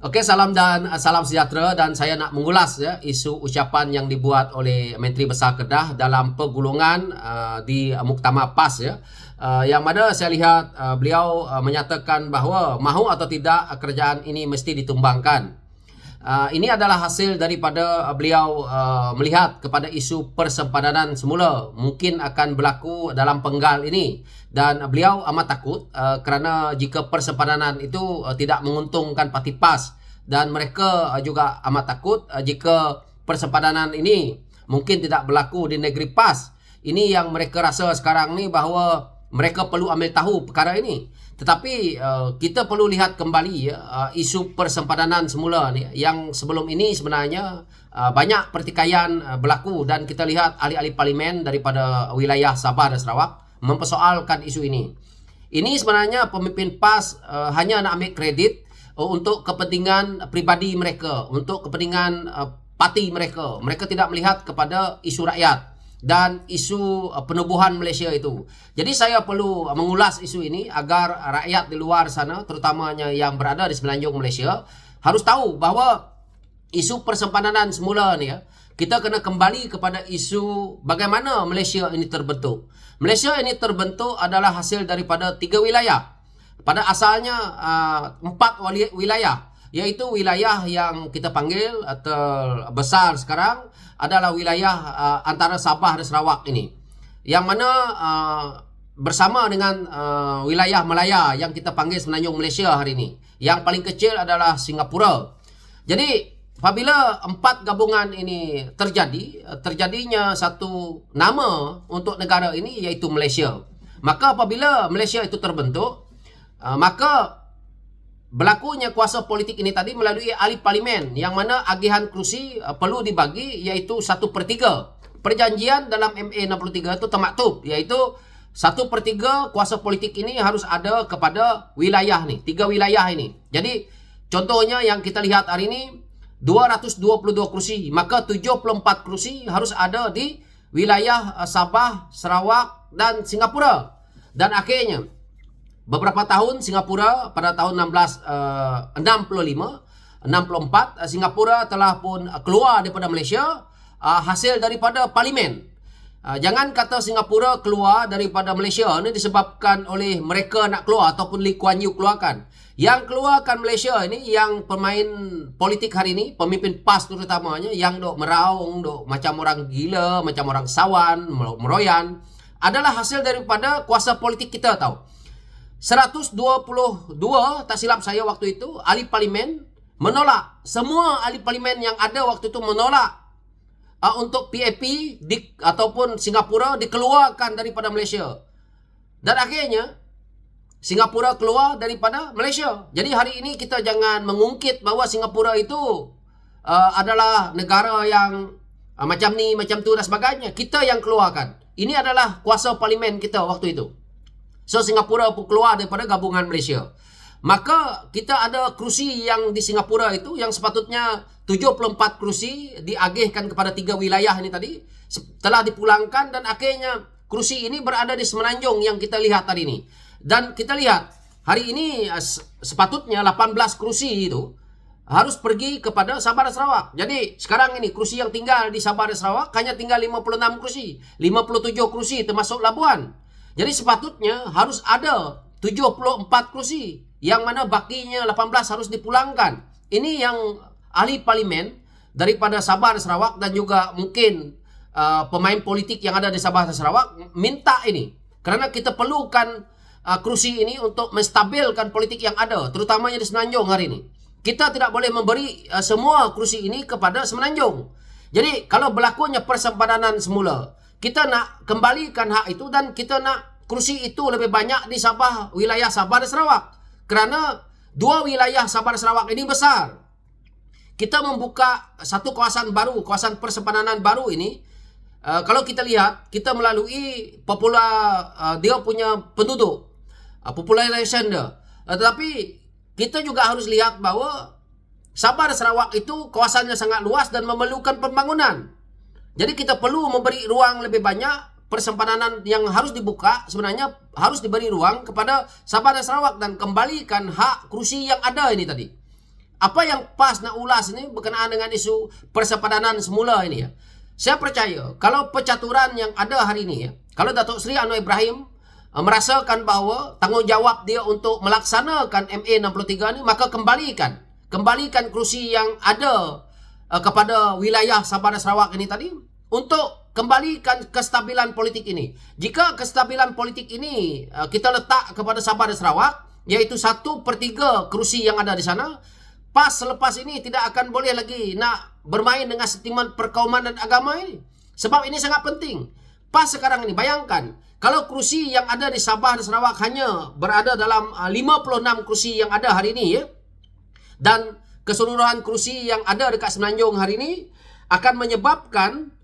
Oke, salam sejahtera dan saya nak mengulas ya isu ucapan yang dibuat oleh Menteri Besar Kedah dalam pergulungan di Muktamar PAS ya. Yang mana saya lihat beliau menyatakan bahawa mahu atau tidak kerajaan ini mesti ditumbangkan. Ini adalah hasil daripada beliau melihat kepada isu persempadanan semula mungkin akan berlaku dalam penggal ini, dan beliau amat takut kerana jika persempadanan itu tidak menguntungkan parti PAS, dan mereka juga amat takut jika persempadanan ini mungkin tidak berlaku di negeri PAS. Ini yang mereka rasa sekarang ni bahawa mereka perlu ambil tahu perkara ini. Tetapi kita perlu lihat kembali isu persempadanan semula ni, yang sebelum ini sebenarnya banyak pertikaian berlaku, dan kita lihat ahli-ahli parlimen daripada wilayah Sabah dan Sarawak mempersoalkan isu ini. Ini sebenarnya pemimpin PAS hanya nak ambil kredit untuk kepentingan pribadi mereka, untuk kepentingan parti mereka. Mereka tidak melihat kepada isu rakyat dan isu penubuhan Malaysia itu. Jadi saya perlu mengulas isu ini agar rakyat di luar sana, terutamanya yang berada di semenanjung Malaysia, harus tahu bahawa isu persempadanan semula ni ya, kita kena kembali kepada isu bagaimana Malaysia ini terbentuk. Malaysia ini terbentuk adalah hasil daripada 3 wilayah. Pada asalnya 4 wilayah, iaitu wilayah yang kita panggil terbesar sekarang adalah wilayah antara Sabah dan Sarawak ini, yang mana bersama dengan wilayah Malaya yang kita panggil semenanjung Malaysia hari ini. Yang paling kecil adalah Singapura. Jadi apabila 4 gabungan ini terjadinya satu nama untuk negara ini, iaitu Malaysia. Maka apabila Malaysia itu terbentuk, maka berlakunya kuasa politik ini tadi melalui ahli parlimen, yang mana agihan kerusi perlu dibagi, iaitu 1/3. Perjanjian dalam MA 63 itu termaktub, iaitu 1/3 kuasa politik ini harus ada kepada wilayah ni, 3 wilayah ini. Jadi contohnya yang kita lihat hari ini 222 kerusi, maka 74 kerusi harus ada di wilayah Sabah, Sarawak dan Singapura. Dan akhirnya beberapa tahun Singapura pada tahun 64 Singapura telah pun keluar daripada Malaysia hasil daripada parlimen. Jangan kata Singapura keluar daripada Malaysia ini disebabkan oleh mereka nak keluar ataupun Lee Kuan Yew keluarkan. Yang keluarkan Malaysia ini, yang pemain politik hari ini, pemimpin PAS terutamanya, yang dok meraung, dok macam orang gila, macam orang sawan, meroyan, adalah hasil daripada kuasa politik kita tahu. 122 tak silap saya waktu itu ahli parlimen menolak. Semua ahli parlimen yang ada waktu itu menolak untuk PAP ataupun Singapura dikeluarkan daripada Malaysia. Dan akhirnya Singapura keluar daripada Malaysia. Jadi hari ini kita jangan mengungkit bahawa Singapura itu adalah negara yang macam ni, macam tu dan sebagainya. Kita yang keluarkan. Ini adalah kuasa parlimen kita waktu itu. So Singapura pun keluar daripada gabungan Malaysia. Maka kita ada kerusi yang di Singapura itu, yang sepatutnya 74 kerusi diagihkan kepada 3 wilayah ini tadi, telah dipulangkan, dan akhirnya kerusi ini berada di semenanjung yang kita lihat tadi ini. Dan kita lihat hari ini sepatutnya 18 kerusi itu harus pergi kepada Sabah dan Sarawak. Jadi sekarang ini kerusi yang tinggal di Sabah dan Sarawak hanya tinggal 56 kerusi, 57 kerusi termasuk Labuan. Jadi sepatutnya harus ada 74 kerusi, yang mana bakinya 18 harus dipulangkan. Ini yang ahli parlimen daripada Sabah dan Sarawak, dan juga mungkin pemain politik yang ada di Sabah dan Sarawak minta ini. Kerana kita perlukan kerusi ini untuk menstabilkan politik yang ada, terutamanya di Semenanjung hari ini. Kita tidak boleh memberi semua kerusi ini kepada Semenanjung. Jadi kalau berlakunya persempadanan semula, kita nak kembalikan hak itu, dan kita nak kerusi itu lebih banyak di Sabah, wilayah Sabah dan Sarawak. Kerana 2 wilayah Sabah dan Sarawak ini besar. Kita membuka satu kawasan baru, kawasan persempadanan baru ini. Kalau kita lihat, kita melalui dia punya penduduk, population dia. Tetapi kita juga harus lihat bahawa Sabah dan Sarawak itu kawasannya sangat luas dan memerlukan pembangunan. Jadi kita perlu memberi ruang lebih banyak. Persempadanan yang harus dibuka sebenarnya harus diberi ruang kepada Sabah dan Sarawak, dan kembalikan hak kerusi yang ada ini tadi. apa yang PAS nak ulas ini berkenaan dengan isu persepadanan semula ini ya. Saya percaya kalau percaturan yang ada hari ini ya, kalau Datuk Seri Anwar Ibrahim merasakan bahawa tanggungjawab dia untuk melaksanakan MA63 ini, maka kembalikan kerusi yang ada kepada wilayah Sabah dan Sarawak ini tadi untuk kembalikan kestabilan politik ini. Jika kestabilan politik ini kita letak kepada Sabah dan Sarawak, iaitu 1/3 kerusi yang ada di sana, PAS selepas ini tidak akan boleh lagi nak bermain dengan sentimen perkauman dan agama ini. Sebab ini sangat penting. PAS sekarang ini, bayangkan, kalau kerusi yang ada di Sabah dan Sarawak hanya berada dalam 56 kerusi yang ada hari ini ya, dan keseluruhan kerusi yang ada dekat Semenanjung hari ini akan menyebabkan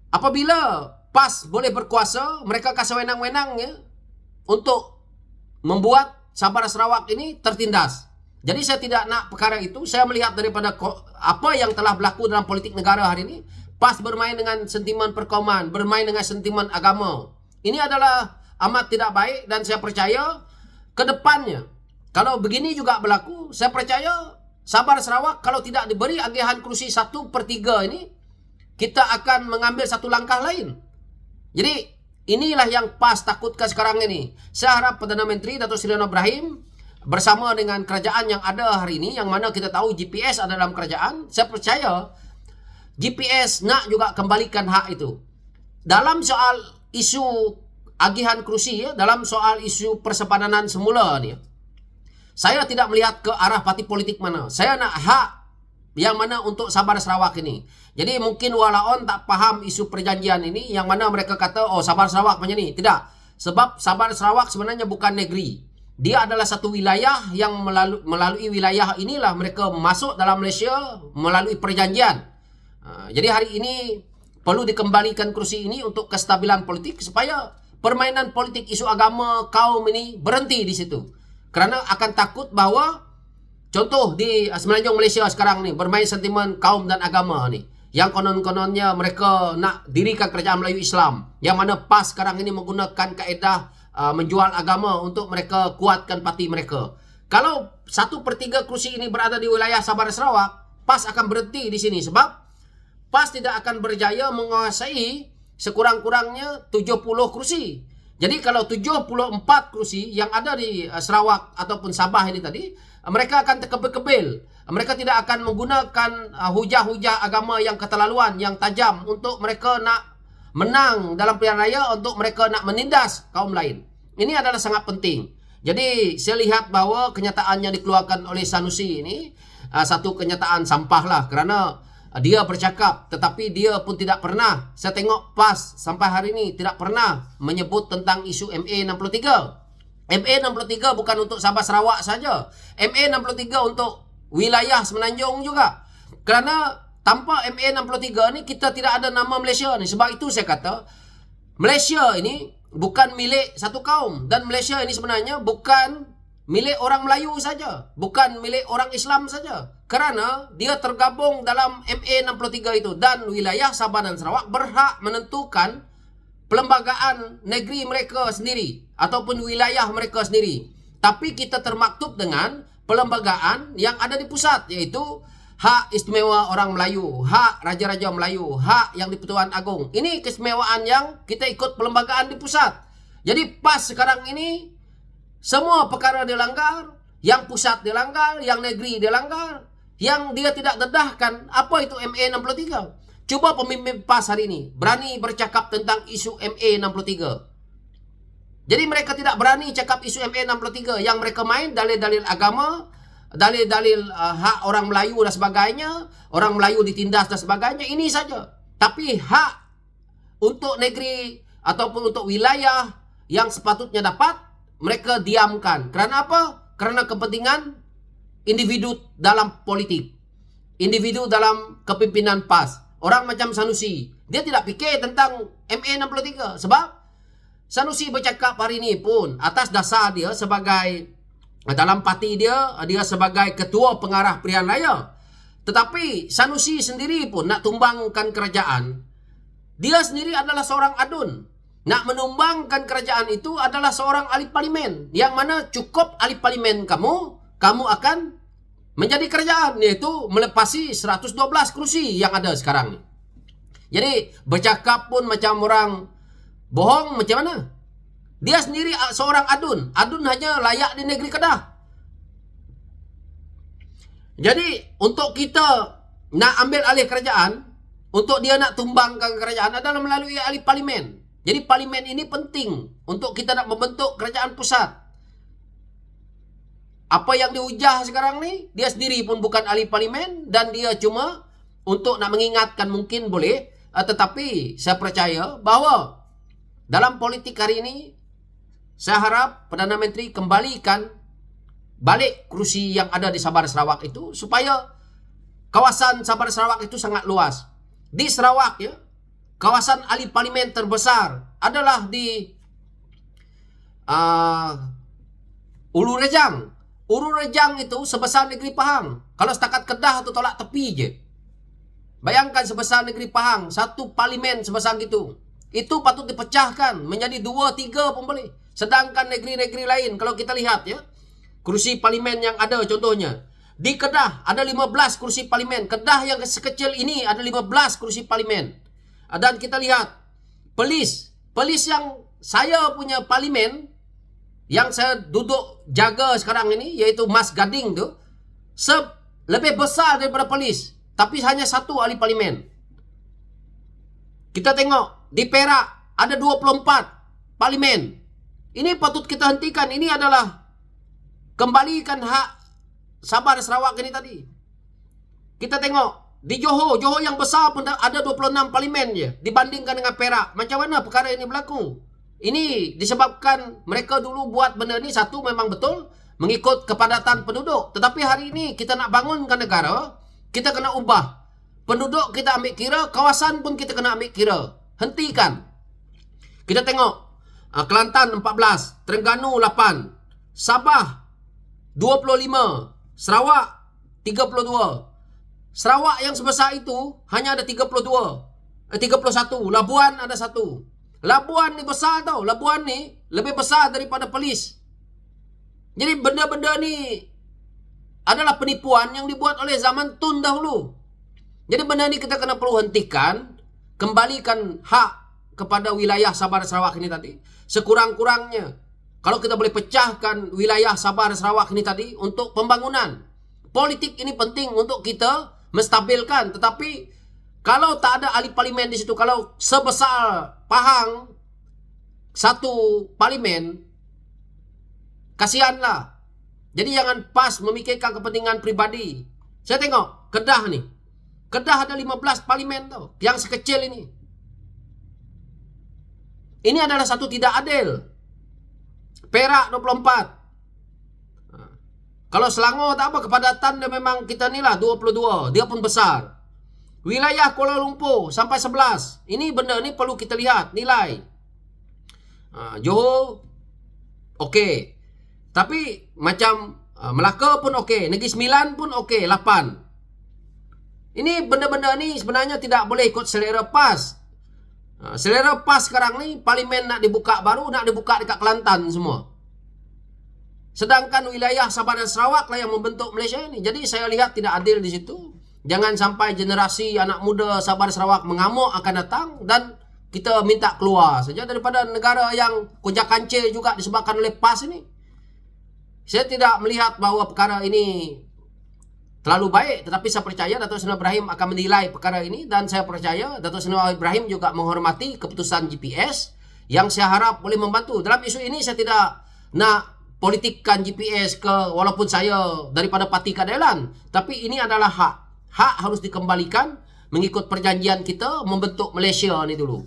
apabila PAS boleh berkuasa, mereka akan sewenang-wenang ya untuk membuat Sabah dan Sarawak ini tertindas. Jadi saya tidak nak perkara itu. Saya melihat daripada apa yang telah berlaku dalam politik negara hari ini, PAS bermain dengan sentimen perkauman, bermain dengan sentimen agama. Ini adalah amat tidak baik, dan saya percaya ke depannya kalau begini juga berlaku, saya percaya Sabah dan Sarawak kalau tidak diberi agihan kerusi 1/3 ini, kita akan mengambil satu langkah lain. Jadi inilah yang PAS takutkan sekarang ini. Saya harap Perdana Menteri Datuk Seri Anwar Ibrahim bersama dengan kerajaan yang ada hari ini, yang mana kita tahu GPS ada dalam kerajaan, saya percaya GPS nak juga kembalikan hak itu. Dalam soal isu agihan kerusi ya, dalam soal isu persepadanan semula ni, saya tidak melihat ke arah parti politik mana. Saya nak hak yang mana untuk Sabah dan Sarawak ini. Jadi mungkin walaupun tak faham isu perjanjian ini, yang mana mereka kata oh Sabah dan Sarawak macam ni. Tidak. Sebab Sabah dan Sarawak sebenarnya bukan negeri. Dia adalah satu wilayah yang melalui wilayah inilah mereka masuk dalam Malaysia melalui perjanjian. Jadi hari ini perlu dikembalikan kerusi ini untuk kestabilan politik supaya permainan politik isu agama kaum ini berhenti di situ. Kerana akan takut bahawa contoh di Semenanjung Malaysia sekarang ni bermain sentimen kaum dan agama ni, yang konon-kononnya mereka nak dirikan kerajaan Melayu Islam, yang mana PAS sekarang ini menggunakan kaedah menjual agama untuk mereka kuatkan parti mereka. Kalau 1/3 kerusi ini berada di wilayah Sabah dan Sarawak, PAS akan berhenti di sini sebab PAS tidak akan berjaya menguasai sekurang-kurangnya 70 kerusi. Jadi kalau 74 kerusi yang ada di Sarawak ataupun Sabah ini tadi, mereka akan terkebil-kebil. Mereka tidak akan menggunakan hujah-hujah agama yang keterlaluan, yang tajam untuk mereka nak menang dalam pilihan raya, untuk mereka nak menindas kaum lain. Ini adalah sangat penting. Jadi saya lihat bahawa kenyataan yang dikeluarkan oleh Sanusi ini satu kenyataan sampah lah, kerana dia bercakap tetapi dia pun tidak pernah, saya tengok PAS sampai hari ini tidak pernah menyebut tentang isu MA63. MA63 bukan untuk Sabah Sarawak saja. MA63 untuk wilayah Semenanjung juga. Kerana tanpa MA63 ni kita tidak ada nama Malaysia ni. Sebab itu saya kata Malaysia ini bukan milik satu kaum, dan Malaysia ini sebenarnya bukan milik orang Melayu saja, bukan milik orang Islam saja. Kerana dia tergabung dalam MA63 itu, dan wilayah Sabah dan Sarawak berhak menentukan perlembagaan negeri mereka sendiri ataupun wilayah mereka sendiri. Tapi kita termaktub dengan perlembagaan yang ada di pusat, iaitu hak istimewa orang Melayu, hak Raja-Raja Melayu, hak yang di Pertuan Agong. Ini keistimewaan yang kita ikut perlembagaan di pusat. Jadi PAS sekarang ini semua perkara dilanggar, yang pusat dilanggar, yang negeri dilanggar, yang dia tidak dedahkan apa itu MA63. Cuba pemimpin PAS hari ini berani bercakap tentang isu MA63. Jadi mereka tidak berani cakap isu MA63, yang mereka main dalil-dalil agama, dalil-dalil hak orang Melayu dan sebagainya, orang Melayu ditindas dan sebagainya, ini saja. Tapi hak untuk negeri ataupun untuk wilayah yang sepatutnya dapat, mereka diamkan. Kerana apa? Kerana kepentingan individu dalam politik, individu dalam kepimpinan PAS. Orang macam Sanusi, dia tidak fikir tentang MA63. Sebab Sanusi bercakap hari ini pun atas dasar dia sebagai dalam parti dia sebagai ketua pengarah pilihan raya. Tetapi Sanusi sendiri pun nak tumbangkan kerajaan. Dia sendiri adalah seorang adun. Nak menumbangkan kerajaan itu adalah seorang ahli parlimen, yang mana cukup ahli parlimen kamu akan menjadi kerajaan, yaitu melepasi 112 kursi yang ada sekarang ni. Jadi bercakap pun macam orang bohong macam mana? Dia sendiri seorang adun. Adun hanya layak di negeri Kedah. Jadi untuk kita nak ambil alih kerajaan, untuk dia nak tumbangkan kerajaan adalah melalui ahli parlimen. Jadi parlimen ini penting untuk kita nak membentuk kerajaan pusat. Apa yang diujah sekarang ni, dia sendiri pun bukan ahli parlimen dan dia cuma untuk nak mengingatkan mungkin boleh, tetapi saya percaya bahawa dalam politik hari ini, saya harap Perdana Menteri kembalikan balik kerusi yang ada di Sabah dan Sarawak itu, supaya kawasan Sabah dan Sarawak itu sangat luas. Di Sarawak ya, kawasan ahli parlimen terbesar adalah di Ulu Rejang. Ulu Rejang itu sebesar negeri Pahang. Kalau setakat Kedah tu tolak tepi je. Bayangkan sebesar negeri Pahang, satu parlimen sebesar gitu. Itu patut dipecahkan menjadi 2-3 pun boleh. Sedangkan negeri-negeri lain, kalau kita lihat ya, kursi parlimen yang ada contohnya. Di Kedah ada 15 kursi parlimen. Kedah yang sekecil ini ada 15 kursi parlimen. Dan kita lihat Perlis yang saya punya parlimen, yang saya duduk jaga sekarang ini, yaitu Mas Gading tu, lebih besar daripada Perlis, tapi hanya satu ahli parlimen. Kita tengok di Perak ada 24 parlimen. Ini patut kita hentikan. Ini adalah kembalikan hak Sabah dan Sarawak ini tadi. Kita tengok di Johor yang besar pun ada 26 parlimen je dibandingkan dengan Perak. Macam mana perkara ini berlaku? Ini disebabkan mereka dulu buat benda ni, satu memang betul mengikut kepadatan penduduk. Tetapi hari ini kita nak bangunkan negara, kita kena ubah. Penduduk kita ambil kira, kawasan pun kita kena ambil kira. Hentikan. Kita tengok Kelantan 14, Terengganu 8, Sabah 25, Sarawak 32. Sarawak yang sebesar itu hanya ada 31. Labuan ada 1. Labuan ni besar tau. Labuan ni lebih besar daripada Perlis. Jadi benda-benda ni adalah penipuan yang dibuat oleh zaman Tun dahulu. Jadi benda ni kita kena perlu hentikan. Kembalikan hak kepada wilayah Sabah dan Sarawak ini tadi. Sekurang-kurangnya, kalau kita boleh pecahkan wilayah Sabah dan Sarawak ini tadi untuk pembangunan. Politik ini penting untuk kita menstabilkan. Tetapi kalau tak ada ahli parlimen di situ, kalau sebesar Pahang satu parlimen, kasihanlah. Jadi jangan pas memikirkan kepentingan pribadi. Saya tengok Kedah ni. Kedah ada 15 parlimen tau, yang sekecil ini. Ini adalah satu tidak adil. Perak 24. Kalau Selangor tak apa, kepadatan dia memang kita ni lah 22. Dia pun besar. Wilayah Kuala Lumpur sampai 11. Ini benda ni perlu kita lihat, nilai. Johor okey. Tapi macam Melaka pun okey, Negeri Sembilan pun okey, 8. Ini benda-benda ni sebenarnya tidak boleh ikut selera PAS. Selera PAS sekarang ni, parlimen nak dibuka baru, nak dibuka dekat Kelantan semua. Sedangkan wilayah Sabah dan Sarawak lah yang membentuk Malaysia ini. Jadi saya lihat tidak adil di situ. Jangan sampai generasi anak muda Sabah dan Sarawak mengamuk akan datang dan kita minta keluar saja daripada negara yang kunjak-kancil juga disebabkan oleh PAS ini. Saya tidak melihat bahawa perkara ini terlalu baik, tetapi saya percaya Datuk Seri Ibrahim akan menilai perkara ini, dan saya percaya Datuk Seri Ibrahim juga menghormati keputusan GPS yang saya harap boleh membantu. Dalam isu ini saya tidak nak politikkan GPS ke, walaupun saya daripada parti keadilan, tapi ini adalah hak. Hak harus dikembalikan mengikut perjanjian kita membentuk Malaysia ni dulu.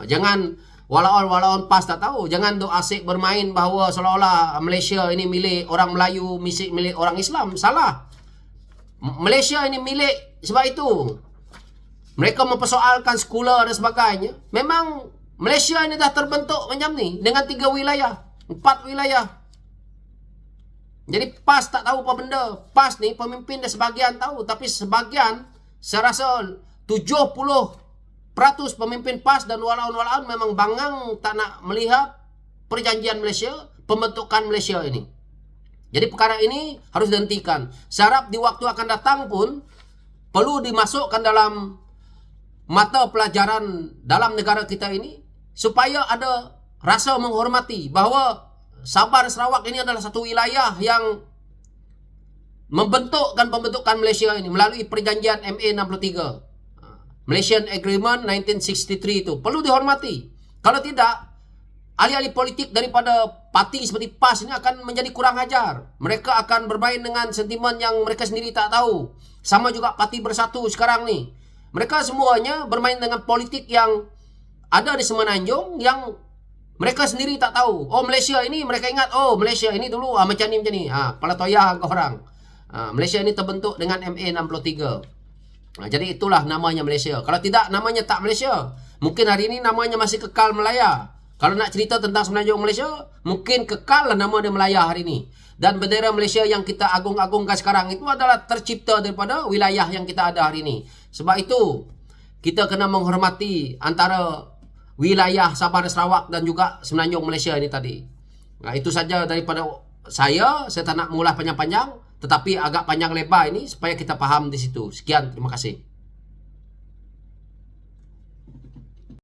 Jangan walaupun PAS tak tahu, jangan duk asyik bermain bahawa seolah-olah Malaysia ini milik orang Melayu, milik orang Islam. Salah. Malaysia ini milik, sebab itu mereka mempersoalkan sekular dan sebagainya. Memang Malaysia ini dah terbentuk macam ni dengan 3 wilayah, 4 wilayah. Jadi PAS tak tahu apa benda. PAS ni pemimpin dia sebahagian tahu, tapi sebahagian saya rasa 70% pemimpin PAS dan walaun-walaun memang bangang tak nak melihat perjanjian Malaysia, pembentukan Malaysia ini. Jadi perkara ini harus dihentikan. Saya harap di waktu akan datang pun perlu dimasukkan dalam mata pelajaran dalam negara kita ini supaya ada rasa menghormati bahwa Sabah dan Sarawak ini adalah satu wilayah yang membentukkan pembentukan Malaysia ini melalui perjanjian MA63. Malaysian Agreement 1963 itu perlu dihormati. Kalau tidak, ahli-ahli politik daripada parti seperti PAS ini akan menjadi kurang ajar. Mereka akan bermain dengan sentimen yang mereka sendiri tak tahu. Sama juga Parti Bersatu sekarang nih. Mereka semuanya bermain dengan politik yang ada di Semenanjung yang mereka sendiri tak tahu. Oh, Malaysia ini mereka ingat, oh Malaysia ini dulu macam ni macam ni. Kepala toyah ke orang. Malaysia ini terbentuk dengan MA63. Jadi itulah namanya Malaysia. Kalau tidak, namanya tak Malaysia. Mungkin hari ini namanya masih kekal Melaya. Kalau nak cerita tentang Semenanjung Malaysia, mungkin kekal lah nama dia Melaya hari ini. Dan bendera Malaysia yang kita agung-agungkan sekarang itu adalah tercipta daripada wilayah yang kita ada hari ini. Sebab itu, kita kena menghormati antara wilayah Sabah dan Sarawak dan juga Semenanjung Malaysia ini tadi. Itu saja daripada saya tak nak mengulas panjang-panjang, tetapi agak panjang lebar ini supaya kita faham di situ. Sekian, terima kasih.